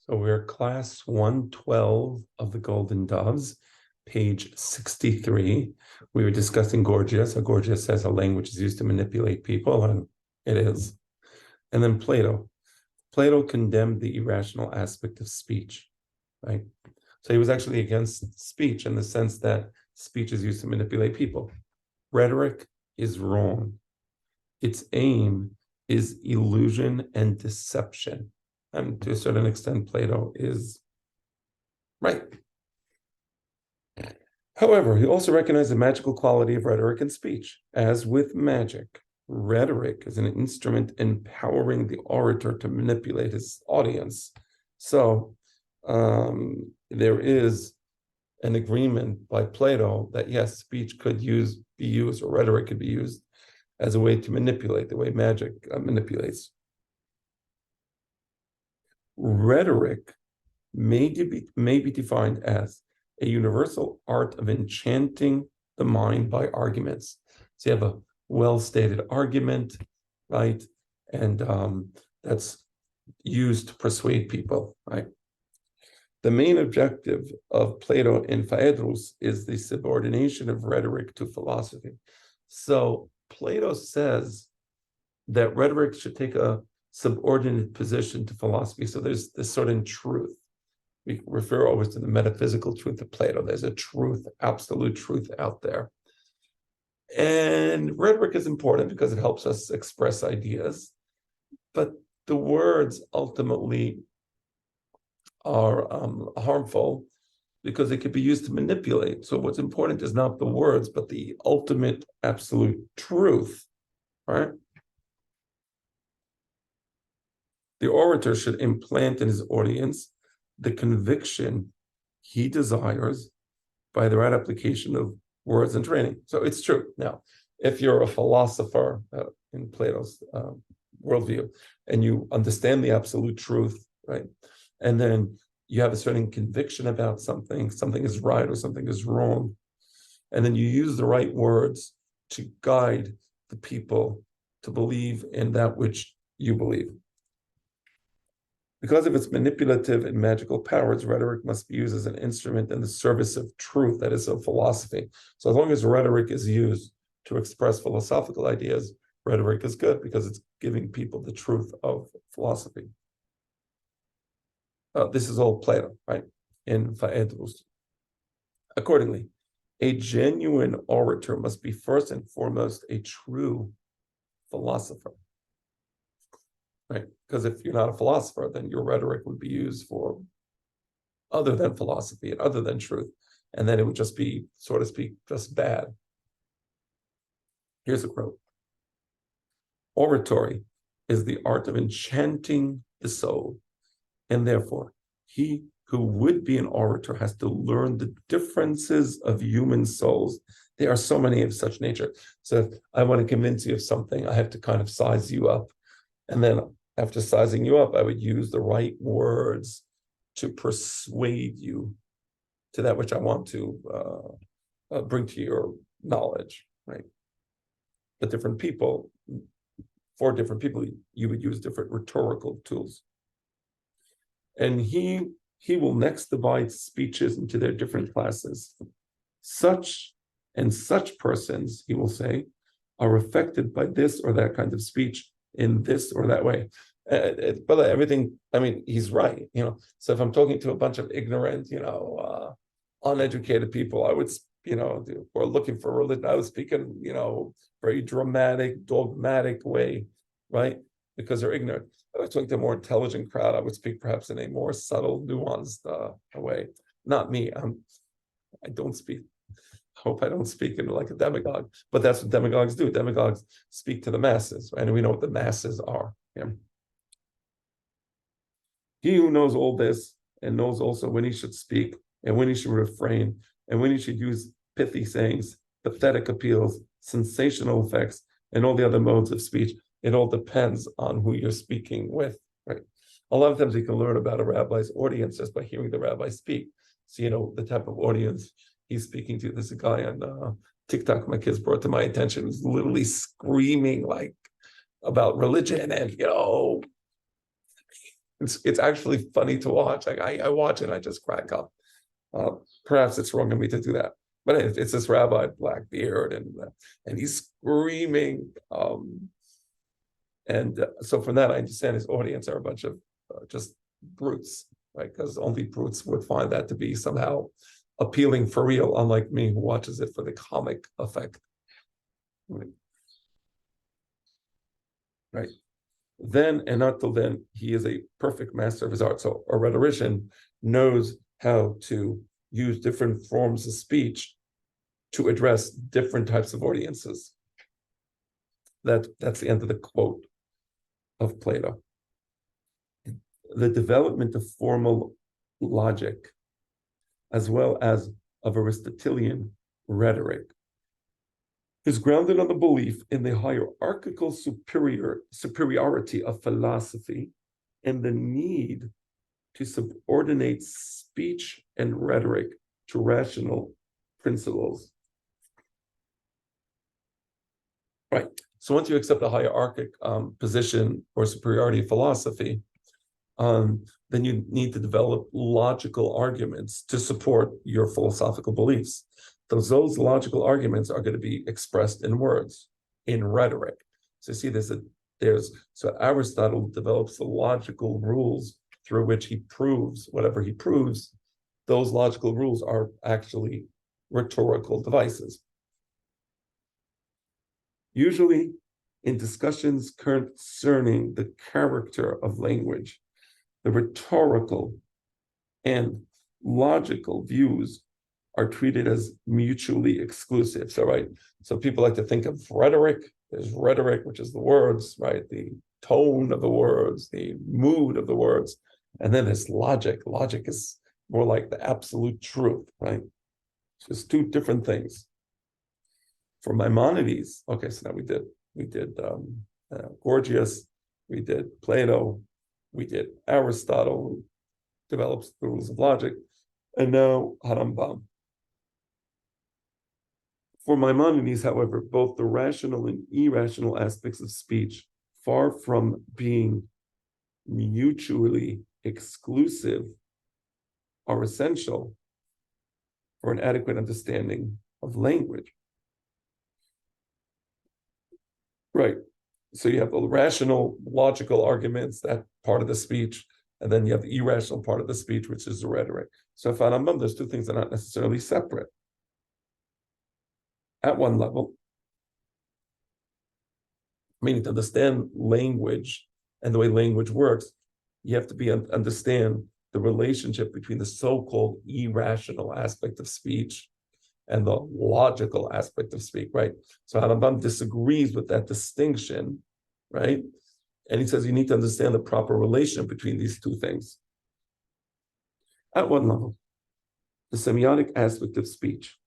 So we're class 112 of the Golden Doves, page 63. We were discussing Gorgias. So Gorgias says a language is used to manipulate people, and it is. And then Plato. Plato condemned the irrational aspect of speech, right? So he was actually against speech in the sense that speech is used to manipulate people. Rhetoric is wrong. Its aim is illusion and deception. And to a certain extent, Plato is right. However, he also recognized the magical quality of rhetoric and speech. As with magic, rhetoric is an instrument empowering the orator to manipulate his audience. So there is an agreement by Plato that yes, speech could be used, or rhetoric could be used as a way to manipulate, the way magic manipulates. Rhetoric may be defined as a universal art of enchanting the mind by arguments. So you have a well-stated argument, right? And that's used to persuade people, right? The main objective of Plato in Phaedrus is the subordination of rhetoric to philosophy. So Plato says that rhetoric should take a subordinate position to philosophy. So there's this certain truth. We refer always to the metaphysical truth of Plato. There's a truth, absolute truth out there. And rhetoric is important because it helps us express ideas. But the words ultimately are harmful because it could be used to manipulate. So what's important is not the words, but the ultimate absolute truth, right? The orator should implant in his audience the conviction he desires by the right application of words and training. So it's true. Now, if you're a philosopher in Plato's worldview, and you understand the absolute truth, right? And then you have a certain conviction about something is right or something is wrong, and then you use the right words to guide the people to believe in that which you believe. Because of its manipulative and magical powers, rhetoric must be used as an instrument in the service of truth, that is, of philosophy. So as long as rhetoric is used to express philosophical ideas, rhetoric is good because it's giving people the truth of philosophy. This is all Plato, right, in Phaedrus. Accordingly, a genuine orator must be first and foremost a true philosopher. Right? Because if you're not a philosopher, then your rhetoric would be used for other than philosophy and other than truth. And then it would just be, so to speak, just bad. Here's a quote. Oratory is the art of enchanting the soul. And therefore, he who would be an orator has to learn the differences of human souls. There are so many of such nature. So if I want to convince you of something, I have to kind of size you up. And then after sizing you up, I would use the right words to persuade you to that which I want to bring to your knowledge, right? But different people, for different people, you would use different rhetorical tools. And he will next divide speeches into their different classes. Such persons, he will say, are affected by this or that kind of speech in this or that way. But everything, I mean, he's right, So if I'm talking to a bunch of ignorant, uneducated people, I would, who are looking for religion, I would speak in, very dramatic, dogmatic way, right? Because they're ignorant. If I was talking to a more intelligent crowd, I would speak perhaps in a more subtle, nuanced way. Not me. I don't speak. Hope I don't speak in like a demagogue, but that's what demagogues do. Demagogues speak to the masses, right? And we know what the masses are. Yeah. He who knows all this and knows also when he should speak and when he should refrain and when he should use pithy sayings, pathetic appeals, sensational effects, and all the other modes of speech. It all depends on who you're speaking with, right? A lot of times you can learn about a rabbi's audience just by hearing the rabbi speak. So, the type of audience he's speaking to. There's a guy on TikTok my kids brought to my attention who's literally screaming like about religion and It's actually funny to watch. Like I watch it, I just crack up. Perhaps it's wrong of me to do that, but it's this rabbi, black beard, and he's screaming. And so from that, I understand his audience are a bunch of just brutes, right? Because only brutes would find that to be somehow appealing for real, unlike me, who watches it for the comic effect. Right. Then and not till then, he is a perfect master of his art. So a rhetorician knows how to use different forms of speech to address different types of audiences. That's the end of the quote of Plato. The development of formal logic, as well as of Aristotelian rhetoric, is grounded on the belief in the hierarchical superiority of philosophy and the need to subordinate speech and rhetoric to rational principles. Right. So once you accept the hierarchic position or superiority of philosophy, then you need to develop logical arguments to support your philosophical beliefs. Those logical arguments are going to be expressed in words, in rhetoric. So see, so Aristotle develops the logical rules through which he proves whatever he proves. Those logical rules are actually rhetorical devices. Usually, in discussions concerning the character of language, the rhetorical and logical views are treated as mutually exclusive. So people like to think of rhetoric. There's rhetoric, which is the words, right? The tone of the words, the mood of the words. And then there's logic. Logic is more like the absolute truth, right? It's just two different things. For Maimonides, okay, so now we did Gorgias, we did Plato, we did Aristotle, who develops the rules of logic, and now Harambam. For Maimonides, however, both the rational and irrational aspects of speech, far from being mutually exclusive, are essential for an adequate understanding of language. Right. So you have the rational, logical arguments, that part of the speech, and then you have the irrational part of the speech, which is the rhetoric. So for Rambam, there's two things that are not necessarily separate. At one level, meaning to understand language and the way language works, you have to understand the relationship between the so-called irrational aspect of speech and the logical aspect of speech, right? So Rambam disagrees with that distinction, right? And he says you need to understand the proper relation between these two things. At one level, the semiotic aspect of speech.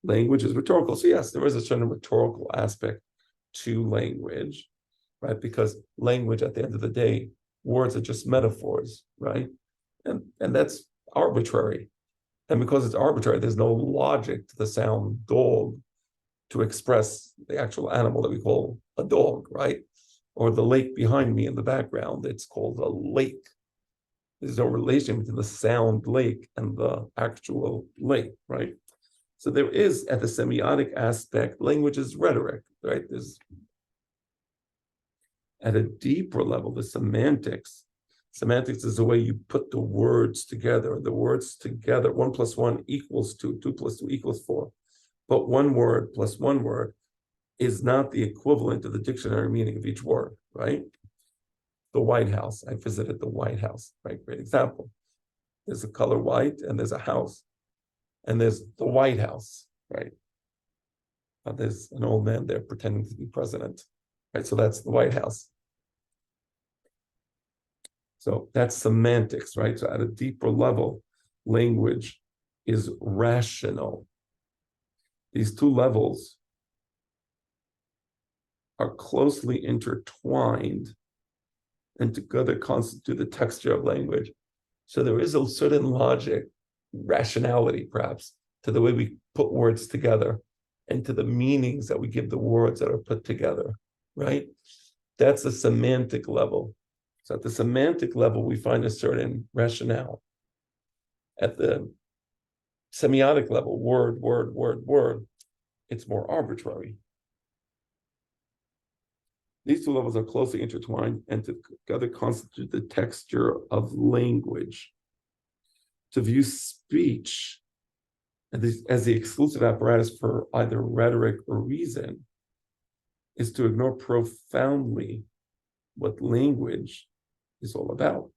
Language is rhetorical. So yes, there is a certain rhetorical aspect to language, right? Because language, at the end of the day, words are just metaphors, right? And that's arbitrary. And because it's arbitrary, there's no logic to the sound dog to express the actual animal that we call a dog, right? Or the lake behind me in the background, it's called a lake. There's no relation between the sound lake and the actual lake, right? So there is, at the semiotic aspect, language is rhetoric, right? There's, at a deeper level, the semantics. Semantics is the way you put the words together. The words together, 1 + 1 = 2, 2 + 2 = 4. But one word plus one word is not the equivalent of the dictionary meaning of each word, right? The White House. I visited the White House, right? Great example. There's a color white and there's a house. And there's the White House, right? There's an old man there pretending to be president, right? So that's the White House. So that's semantics, right? So at a deeper level, language is rational. These two levels are closely intertwined and together constitute the texture of language. So there is a certain logic, rationality perhaps, to the way we put words together and to the meanings that we give the words that are put together, right? That's a semantic level. So at the semantic level, we find a certain rationale. At the semiotic level, word, word, word, word, it's more arbitrary. These two levels are closely intertwined and together constitute the texture of language. To view speech as the exclusive apparatus for either rhetoric or reason is to ignore profoundly what language is all about.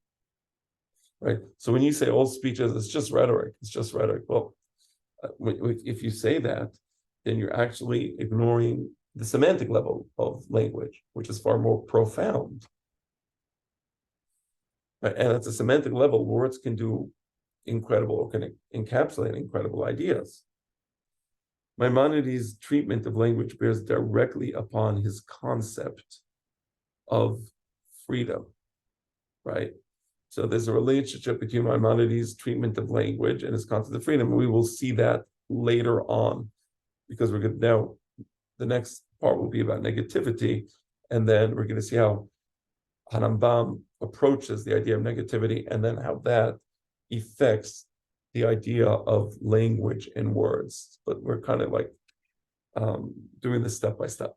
Right? So when you say all speech is just rhetoric, it's just rhetoric. Well, if you say that, then you're actually ignoring the semantic level of language, which is far more profound. Right? And at the semantic level, words can do incredible, or can encapsulate incredible ideas. Maimonides' treatment of language bears directly upon his concept of freedom, right? So there's a relationship between Maimonides' treatment of language and his concept of freedom. We will see that later on, because we're going to now, the next part will be about negativity, and then we're going to see how Rambam approaches the idea of negativity, and then how that affects the idea of language and words. But we're kind of like doing this step by step.